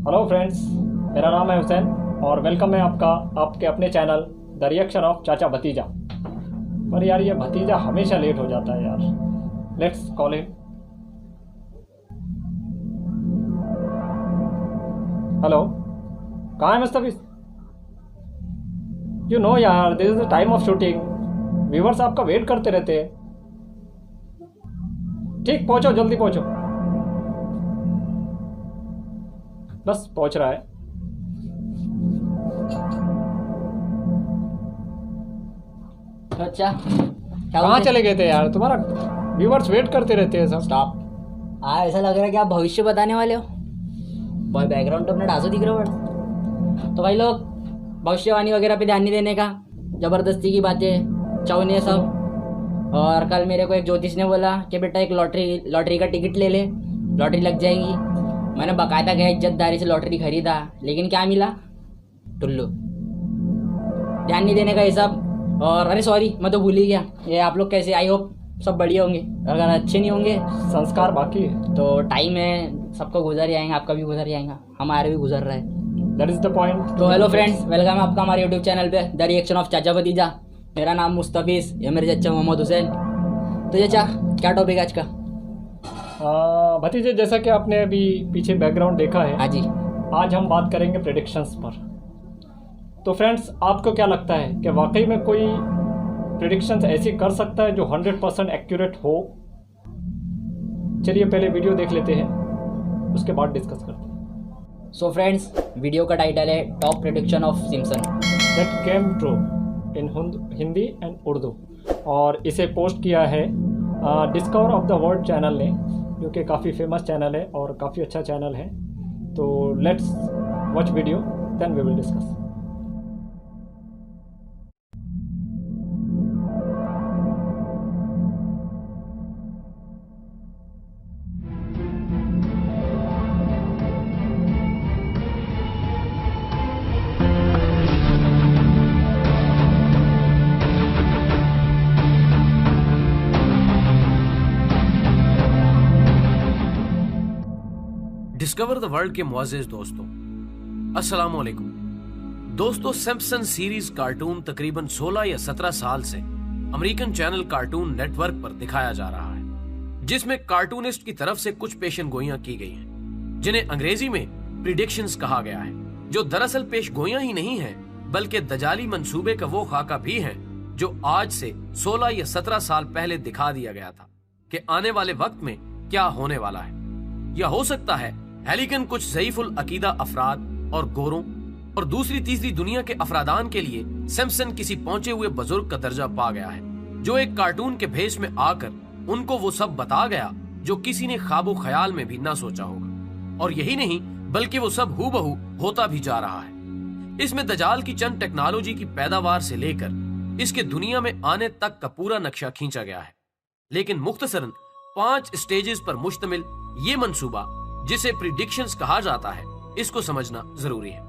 Hello friends, मेरा नाम है हुसैन और वेलकम है आपका आपके अपने चैनल द रिएक्शन ऑफ चाचा भतीजा। पर यार ये भतीजा हमेशा लेट हो जाता है यार। Let's call him. हेलो, कहाँ है मुस्तफिज? यू नो यार, this is the time of shooting. Viewers आपका वेट करते रहते हैं। ठीक, पहुंचो, जल्दी पहुंचो। बस पहुंच रहा है। अच्छा, कहाँ चले गए थे यार? तुम्हारा व्यूवर्स वेट करते रहते हैं सब। स्टॉप। ऐसा लग रहा है कि आप भविष्य बताने वाले हो। भाई बैकग्राउंड तो अपना ढासो दिख रहा है बड़ा। तो भाई लोग भविष्यवाणी वगैरह पे ध्यान नहीं देने का, जबरदस्ती की बातें चौने सब। और कल मेरे को एक ज्योतिष ने बोला कि बेटा एक लॉटरी का टिकट ले ले, लॉटरी लग जाएगी। मैंने बाकायदा गया इज्जतदारी से लॉटरी खरीदा, लेकिन क्या मिला? टुल्लू। ध्यान नहीं देने का ये सब। और अरे सॉरी, मैं तो भूल ही गया। ये आप लोग कैसे? आई होप सब बढ़िया होंगे। अगर अच्छे नहीं होंगे, संस्कार बाकी है। तो टाइम है, सबको गुजर जाएंगे, आपका भी गुजर जाएगा, हमारे भी गुजर रहा है। That is the point. तो हेलो फ्रेंड्स, वेलकम है आपका हमारे यूट्यूब चैनल पे द रिएक्शन ऑफ चाचा भतीजा। मेरा नाम मुस्तफिज, ये मेरे चाचा मोहम्मद हुसैन। तो चाचा, क्या टॉपिक है आज का? भतीजे, जैसा कि आपने अभी पीछे बैकग्राउंड देखा है, हाँ जी। आज हम बात करेंगे प्रेडिक्शंस पर। तो फ्रेंड्स, आपको क्या लगता है कि वाकई में कोई प्रेडिक्शंस ऐसी कर सकता है जो 100% एक्यूरेट हो? चलिए पहले वीडियो देख लेते हैं, उसके बाद डिस्कस करते हैं। सो फ्रेंड्स, वीडियो का टाइटल है top prediction of Simpson that came true in Hindi and Urdu, और इसे पोस्ट किया है discover of the world channel ने, जो कि काफ़ी फेमस चैनल है और काफ़ी अच्छा चैनल है। तो let's watch video, then we will discuss. Discover the world के मुअज़्ज़िज़ दोस्तों, अस्सलाम वालेकुम। दोस्तों, सिम्पसन सीरीज कार्टून तकरीबन 16 या 17 साल से अमेरिकन चैनल कार्टून नेटवर्क पर दिखाया जा रहा है, जिसमें कार्टूनिस्ट की तरफ से कुछ पेशनगोइयां की गई हैं, जिन्हें अंग्रेजी में प्रिडिक्शंस कहा गया है, जो दरअसल पेशगोइयां ही नहीं है बल्कि दजाली मंसूबे का वो खाका भी है जो आज से 16 या 17 साल पहले दिखा दिया गया था कि आने वाले वक्त में क्या होने वाला है। या हो सकता है हेलिकन कुछ ज़ईफुल अकीदा अफराद और गोरों और दूसरी तीसरी दुनिया के अफरादान के लिए सिम्पसन किसी पहुंचे हुए बुजुर्ग का दर्जा पा गया है, जो एक कार्टून के भेष में आकर उनको वो सब बता गया जो किसी ने ख्वाबो ख्याल में भी ना सोचा होगा। और यही नहीं, बल्कि वो सब हूबहू होता भी जा रहा है। इसमें दजाल की चंद टेक्नोलॉजी की पैदावार से लेकर इसके दुनिया में आने तक का पूरा नक्शा खींचा गया है। लेकिन मुख्तसरन 5 स्टेजेस पर मुश्तमिल ये मंसूबा, जिसे प्रिडिक्शंस कहा जाता है, इसको समझना जरूरी है।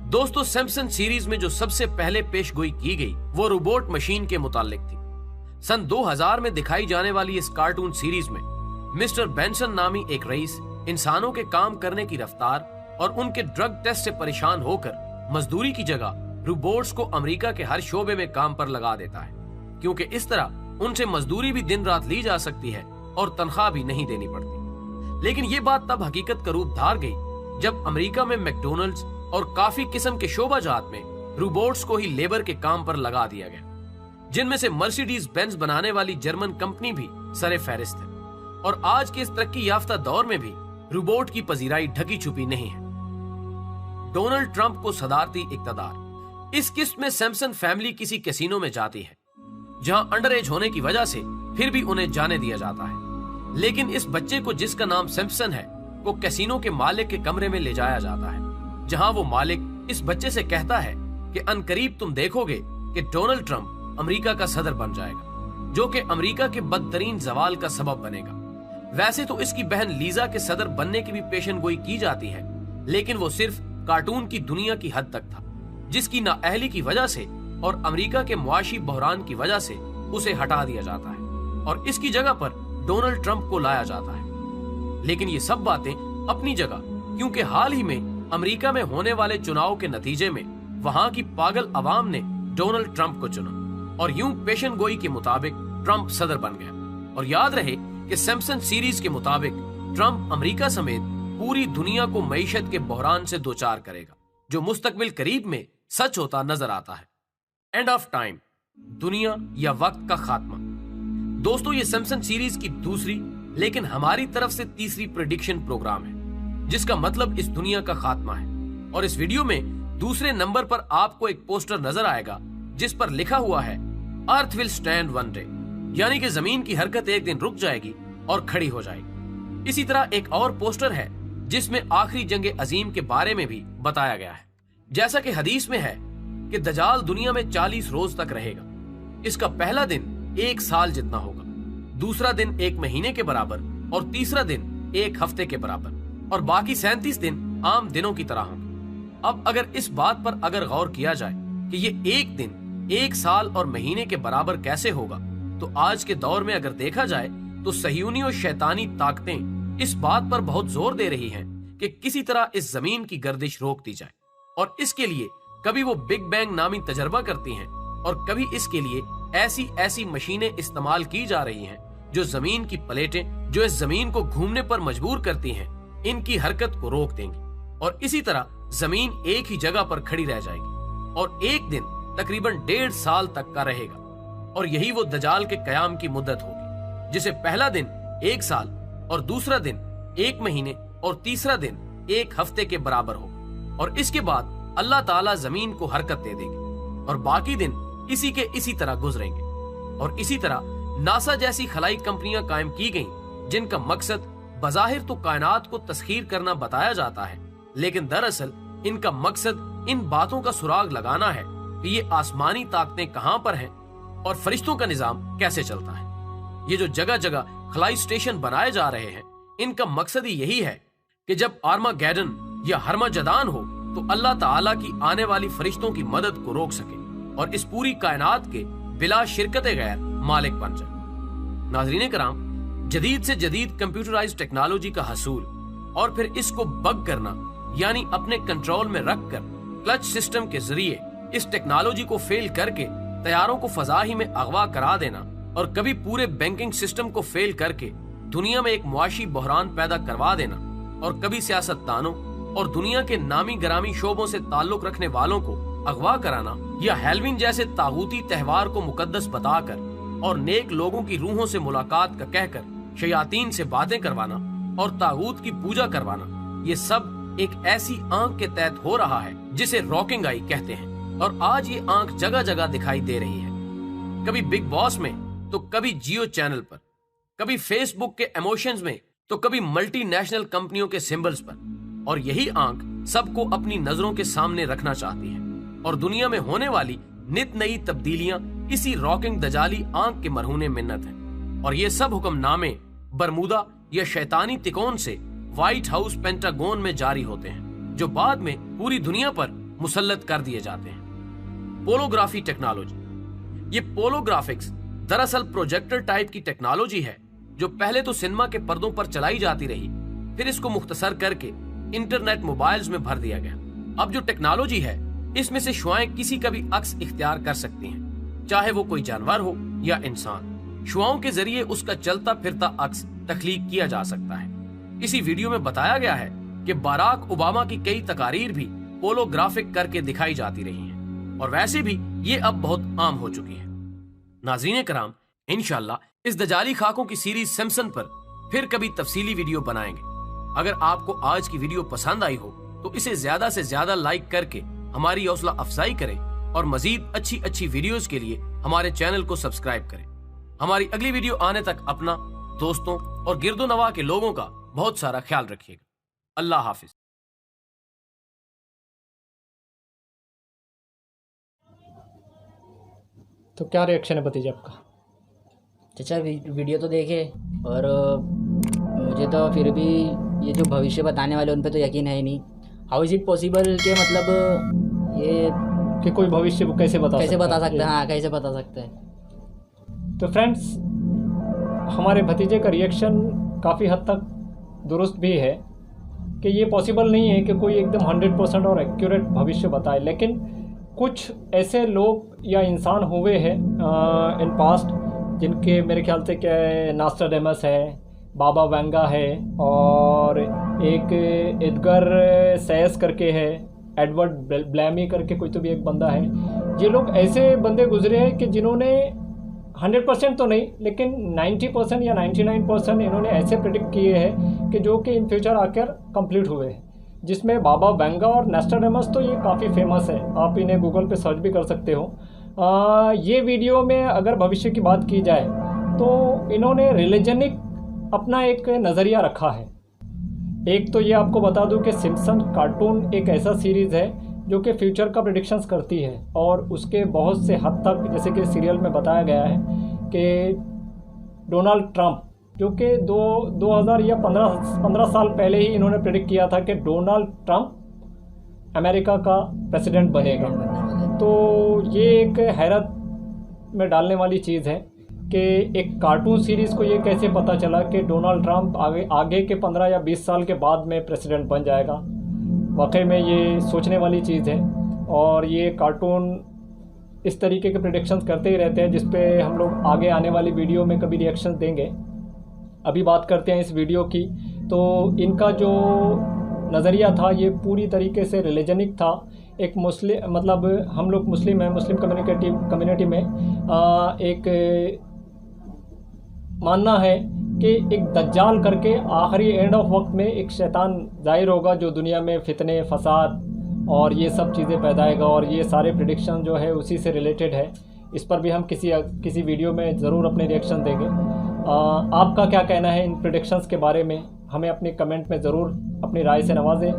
दोस्तों, सिम्पसन सीरीज में जो सबसे पहले पेशगोई की गई वो रोबोट मशीन के मुताल्लिक थी। सन 2000 में दिखाई जाने वाली इस कार्टून सीरीज में मिस्टर बेंसन नामी एक रईस इंसानों के काम करने की रफ्तार और उनके ड्रग टेस्ट से परेशान होकर मजदूरी की जगह रोबोट्स को अमेरिका के हर शोबे में काम पर लगा देता है, क्योंकि इस तरह उनसे मजदूरी भी दिन रात ली जा सकती है और तनख्वाह भी नहीं देनी पड़ती। लेकिन ये बात तब हकीकत का रूप धार गई जब अमेरिका में मैकडोनल्ड्स और काफी किस्म के शोबाजात में रोबोट्स को ही लेबर के काम पर लगा दिया गया, जिनमें से मर्सिडीज बेंज बनाने वाली जर्मन कंपनी भी सरे फहरिस्त है। और आज के इस तरक्की याफ्ता दौर में भी रोबोट की पजीराई ढकी छुपी नहीं है। डोनाल्ड ट्रंप को सदारती इक्तदार। इस किस्त में सिम्पसन फैमिली किसी कैसीनो में जाती है, जहां अंडर एज होने की वजह से फिर भी उन्हें जाने दिया जाता है। लेकिन इस बच्चे को, जिसका नाम सिम्पसन है, को कैसीनो के मालिक के कमरे में ले जाया जाता है, जहां वो मालिक इस बच्चे से कहता है कि अनकरीब तुम देखोगे कि डोनाल्ड ट्रंप अमेरिका का सदर बन जाएगा, जो कि अमेरिका के बदतरीन जवाल का सबब बनेगा। वैसे तो इसकी बहन लीजा के सदर बनने की भी पेशनगोई की जाती है, लेकिन वो सिर्फ कार्टून की दुनिया की हद तक था, जिसकी नाअहली की वजह से और अमेरिका के मुआशी बहरान की वजह से उसे हटा दिया जाता है और इसकी जगह पर डोनाल्ड ट्रंप को लाया जाता है। लेकिन ये सब बातें अपनी जगह क्योंकि हाल ही में अमेरिका में होने वाले चुनाव के नतीजे में वहां की पागल अवाम ने डोनाल्ड ट्रंप को चुना और यूं पेशन गोई के मुताबिक ट्रंप सदर बन गया। और याद रहे कि सैमसन सीरीज के मुताबिक ट्रंप अमेरिका समेत पूरी दुनिया को मईशत के बहरान से दो चार करेगा, जो मुस्तकबिल करीब में सच होता नजर आता है। एंड ऑफ टाइम, दुनिया या वक्त का खात्मा। दोस्तों, ये सैमसन सीरीज की दूसरी लेकिन हमारी तरफ से तीसरी प्रेडिक्शन प्रोग्राम है, जिसका मतलब इस दुनिया का खात्मा है। और इस वीडियो में दूसरे नंबर पर आपको एक पोस्टर नजर आएगा जिस पर लिखा हुआ है earth will stand one day, यानी कि जमीन की हरकत एक दिन रुक जाएगी और खड़ी हो जाएगी। इसी तरह एक और पोस्टर है जिसमें आखिरी जंग अजीम के बारे में भी बताया गया है। जैसा कि हदीस में है कि दजाल दुनिया में 40 रोज तक रहेगा। इसका पहला दिन 1 साल जितना होगा, दूसरा दिन 1 महीने के बराबर और तीसरा दिन 1 हफ्ते के बराबर और बाकी 37 दिन आम दिनों की तरह होंगे। अब अगर इस बात पर अगर गौर किया जाए कि ये एक दिन 1 साल और महीने के बराबर कैसे होगा, तो आज के दौर में अगर देखा जाए तो सहीयूनी और शैतानी ताकतें इस बात पर बहुत जोर दे रही हैं कि किसी तरह इस जमीन की गर्दिश रोक दी जाए। और इसके लिए कभी वो बिग बैंग नामी तजर्बा करती हैं और कभी इसके लिए ऐसी ऐसी मशीनें इस्तेमाल की जा रही हैं जो जमीन की प्लेटें जो इस जमीन को घूमने पर मजबूर करती हैं, इनकी हरकत को रोक देंगी और इसी तरह जमीन एक ही जगह पर खड़ी रह जाएगी और एक दिन तकरीबन 1.5 साल तक का रहेगा। और यही वो दजाल के कयाम की मुद्दत होगी, जिसे पहला दिन 1 साल और दूसरा दिन 1 महीने और तीसरा दिन 1 हफ्ते के बराबर होगा। और इसके बाद अल्लाह ताला जमीन को हरकत दे देगी और बाकी दिन इसी के इसी तरह गुजरेंगे। और इसी तरह नासा जैसी खलाई कंपनियां कायम की गईं, जिनका मकसद बज़ाहिर तो कायनात को तस्खीर करना बताया जाता है, लेकिन दरअसल इनका मकसद इन बातों का सुराग लगाना है कि ये आसमानी ताकतें कहां पर हैं और फरिश्तों का निजाम कैसे चलता है। ये जो जगह जगह खलाई स्टेशन बनाए जा रहे हैं, इनका मकसद ही यही है कि जब आर्मागेडन या हरमाजदान हो तो अल्लाह ताला की आने वाली फरिश्तों की मदद को रोक सके और इस पूरी कायनात के बिला शिरकत गैर मालिक बन जाए। नाज़रीन कराम, जदीद से जदीद कंप्यूटराइज्ड टेक्नोलॉजी का हसूल और फिर इसको बग करना, यानी अपने कंट्रोल में रखकर क्लच सिस्टम के जरिए इस टेक्नोलॉजी को फेल करके तैयारों को फजा ही में अगवा करा देना और कभी पूरे बैंकिंग सिस्टम को फेल करके दुनिया में एक मुआशी बहरान पैदा करवा देना और कभी सियासतदानों और दुनिया के नामी गरामी शोबों से ताल्लुक रखने वालों को अगवा कराना या हैलोवीन जैसे तागूती त्योहार को मुकद्दस बताकर और नेक लोगों की रूहों से मुलाकात का कहकर शयातीन से बातें करवाना और तागूत की पूजा करवाना, ये सब एक ऐसी आंख के तहत हो रहा है जिसे रॉकिंग आई कहते हैं। और आज ये आंख जगह जगह दिखाई दे रही है, कभी बिग बॉस में तो कभी जियो चैनल पर, कभी फेसबुक के इमोशंस में तो कभी मल्टीनेशनल कंपनियों के सिंबल्स पर। और यही आंख सबको अपनी नजरों के सामने रखना चाहती है और दुनिया में होने वाली नित नई तब्दीलियां इसी रॉकिंग दजाली आंख के मरहूने मिन्नत हैं। और ये सब हुक्मनामे बरमूदा या शैतानी तिकोन से व्हाइट हाउस पेंटागोन में जारी होते हैं, जो बाद में पूरी दुनिया पर मुसल्लत कर दिए जाते हैं। पोलोग्राफी टेक्नोलॉजी, ये पोलोग्राफिक्स दरअसल प्रोजेक्टर टाइप की टेक्नोलॉजी है जो पहले तो सिनेमा के पर्दों पर चलाई जाती रही, फिर इसको मुख्तसर करके इंटरनेट मोबाइल्स में भर दिया गया। अब जो टेक्नोलॉजी है, इसमें से शुआएं किसी का भी अक्स इख्तियार कर सकती हैं, चाहे वो कोई जानवर हो या इंसान। शुआओं के जरिए उसका चलता फिरता अक्स तख्लीक किया जा सकता है। इसी वीडियो में बताया गया है कि बाराक ओबामा की कई तकारीर भी पोलोग्राफिक करके दिखाई जाती रही हैं और वैसे भी ये अब बहुत आम हो चुकी है। नाज़रीन कराम, इंशाल्लाह इस दजाली खाकों की सीरीज सैमसन पर फिर कभी तफसीली वीडियो बनाएंगे। अगर आपको आज की वीडियो पसंद आई हो तो इसे ज्यादा से ज्यादा लाइक करके हमारी हौसला अफजाई करें और मजीद अच्छी अच्छी वीडियोस के लिए हमारे चैनल को सब्सक्राइब करें। हमारी अगली वीडियो आने तक अपना, दोस्तों और गिरदो नवा के लोगों का बहुत सारा ख्याल रखिएगा। अल्लाह हाफिज। तो क्या रिएक्शन है भतीजा आपका? चाचा वीडियो तो देखे और मुझे तो फिर भी ये जो भविष्य बताने वाले उन पे तो यकीन है ही नहीं। हाउ इज इट पॉसिबल कि मतलब ये कि कोई भविष्य को कैसे बता सकते हैं? हाँ, कैसे बता सकते हैं? तो फ्रेंड्स, हमारे भतीजे का रिएक्शन काफ़ी हद तक दुरुस्त भी है कि ये पॉसिबल नहीं है कि कोई एकदम 100% और एक्यूरेट भविष्य बताए, लेकिन कुछ ऐसे लोग या इंसान हुए हैं इन पास्ट जिनके मेरे ख्याल से क्या है, नास्ट्राडेमस है, बाबा वेंगा है, और एक एडगर सैस करके है, एडवर्ड ब्लैमी करके कोई तो भी एक बंदा है। ये लोग ऐसे बंदे गुजरे हैं कि जिन्होंने 100% तो नहीं लेकिन 90% या 99% इन्होंने ऐसे प्रेडिक्ट किए हैं कि जो कि इन फ्यूचर आकर कंप्लीट हुए हैं, जिसमें बाबा वेंगा और नास्ट्राडेमस तो ये काफ़ी फेमस है, आप इन्हें गूगल पे सर्च भी कर सकते हो। ये वीडियो में अगर भविष्य की बात की जाए तो इन्होंने रिलीजनिक अपना एक नज़रिया रखा है। एक तो ये आपको बता दूं कि सिम्पसन कार्टून एक ऐसा सीरीज़ है जो कि फ्यूचर का प्रेडिक्शंस करती है, और उसके बहुत से हद तक जैसे कि सीरियल में बताया गया है कि डोनाल्ड ट्रंप जो कि 2000 या 15 साल पहले ही इन्होंने प्रेडिक्ट किया था कि डोनाल्ड ट्रंप अमेरिका का प्रेसिडेंट बनेगा। तो ये एक हैरत में डालने वाली चीज़ है कि एक कार्टून सीरीज़ को ये कैसे पता चला कि डोनाल्ड ट्रंप आगे के 15 या 20 साल के बाद में प्रेसिडेंट बन जाएगा। वाकई में ये सोचने वाली चीज़ है, और ये कार्टून इस तरीके के प्रेडिक्शंस करते ही रहते हैं, जिस पे हम लोग आगे आने वाली वीडियो में कभी रिएक्शन देंगे। अभी बात करते हैं इस वीडियो की। तो इनका जो नज़रिया था ये पूरी तरीके से रिलीजनिक था। एक मुस्लिम, मतलब हम लोग मुस्लिम हैं, मुस्लिम कम्युनिटी में एक मानना है कि एक दज्जाल करके आखिरी एंड ऑफ वक्त में एक शैतान जाहिर होगा जो दुनिया में फितने, फसाद और ये सब चीज़ें पैदाएगा, और ये सारे प्रेडिक्शन जो है उसी से रिलेटेड है। इस पर भी हम किसी वीडियो में ज़रूर अपने रिएक्शन देंगे। आपका क्या कहना है इन प्रेडिक्शंस के बारे में, हमें अपनी कमेंट में ज़रूर अपनी राय से नवाजें।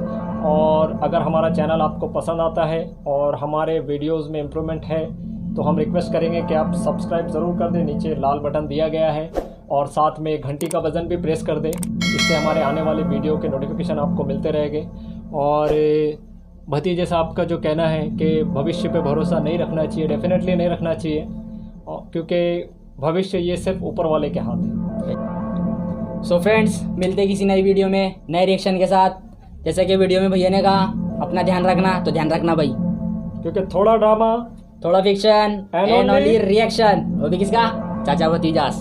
और अगर हमारा चैनल आपको पसंद आता है और हमारे वीडियोज़ में इम्प्रूवमेंट है तो हम रिक्वेस्ट करेंगे कि आप सब्सक्राइब ज़रूर कर दें, नीचे लाल बटन दिया गया है, और साथ में घंटी का बटन भी प्रेस कर दें, इससे हमारे आने वाले वीडियो के नोटिफिकेशन आपको मिलते रहेंगे। और भतीजे साहब का जो कहना है कि भविष्य पे भरोसा नहीं रखना चाहिए, डेफिनेटली नहीं रखना चाहिए, क्योंकि भविष्य ये सिर्फ ऊपर वाले के हाथ है। सो फ्रेंड्स, मिलते किसी नई वीडियो में नए रिएक्शन के साथ। जैसे कि वीडियो में भैया ने कहा अपना ध्यान रखना, तो ध्यान रखना भाई, क्योंकि थोड़ा ड्रामा, थोड़ा फिक्शन एंड ओनली रिएक्शन, वो भी किसका, चाचा भतीजास।